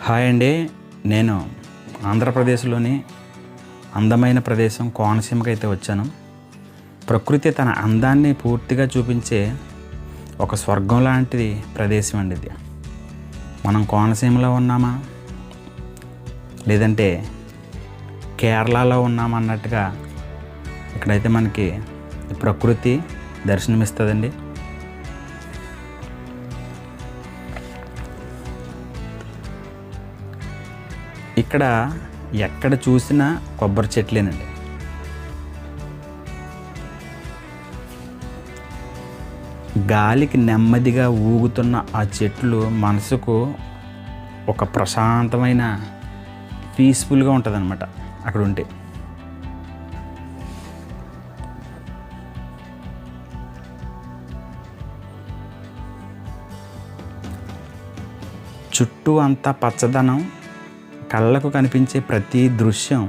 Hi అండి. నేను ఆంధ్రప్రదేశ్లోని అందమైన ప్రదేశం కోనసీమకి అయితే వచ్చాను. ప్రకృతి తన అందాన్ని పూర్తిగా చూపించే ఒక స్వర్గం లాంటిది ప్రదేశం అండి ఇది. మనం కోనసీమలో ఉన్నామా లేదంటే కేరళలో ఉన్నామా అన్నట్టుగా ఇక్కడైతే మనకి ప్రకృతి దర్శనమిస్తుందండి. ఇక్కడ ఎక్కడ చూసినా కొబ్బరి చెట్లేనండి. గాలికి నెమ్మదిగా ఊగుతున్న ఆ చెట్లు మనసుకు ఒక ప్రశాంతమైన పీస్ఫుల్గా ఉంటుంది అన్నమాట అక్కడ ఉంటే. చుట్టూ అంతా పచ్చదనం, కళ్ళకు కనిపించే ప్రతి దృశ్యం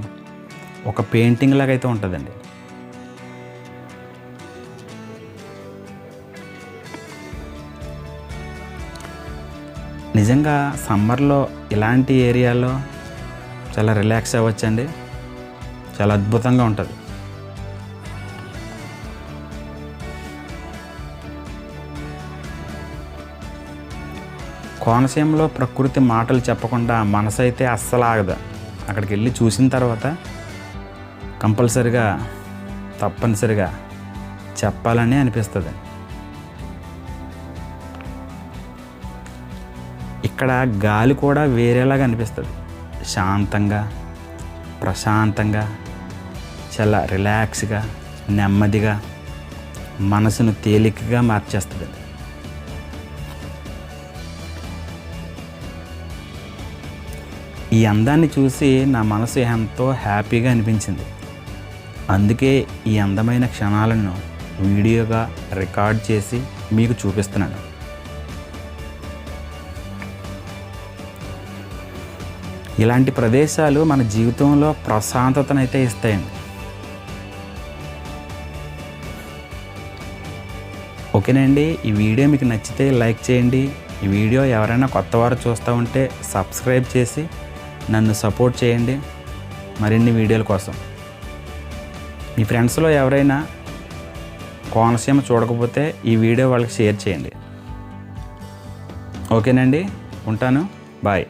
ఒక పెయింటింగ్ లాగా అయితే ఉంటుందండి. నిజంగా సమ్మర్లో ఇలాంటి ఏరియాలో చాలా రిలాక్స్ అవ్వచ్చండి. చాలా అద్భుతంగా ఉంటుంది. కోనసీమలో ప్రకృతి మాటలు చెప్పకుండా మనసు అయితే అస్సలు ఆగదు. అక్కడికి వెళ్ళి చూసిన తర్వాత కంపల్సరిగా తప్పనిసరిగా చెప్పాలని అనిపిస్తుంది. ఇక్కడ గాలి కూడా వేరేలాగా అనిపిస్తుంది. శాంతంగా, ప్రశాంతంగా, చాలా రిలాక్స్గా, నెమ్మదిగా మనసును తేలికగా మార్చేస్తుంది. ఈ అందాన్ని చూసి నా మనసు ఎంతో హ్యాపీగా అనిపించింది. అందుకే ఈ అందమైన క్షణాలను వీడియోగా రికార్డ్ చేసి మీకు చూపిస్తున్నాను. ఇలాంటి ప్రదేశాలు మన జీవితంలో ప్రశాంతతనైతే ఇస్తాయండి. ఓకేనండి, ఈ వీడియో మీకు నచ్చితే లైక్ చేయండి. ఈ వీడియో ఎవరైనా కొత్త వారు చూస్తూ ఉంటే సబ్స్క్రైబ్ చేసి నన్ను సపోర్ట్ చేయండి మరిన్ని వీడియోల కోసం. మీ ఫ్రెండ్స్లో ఎవరైనా కోనసీమ చూడకపోతే ఈ వీడియో వాళ్ళకి షేర్ చేయండి. ఓకేనండి, ఉంటాను. బాయ్.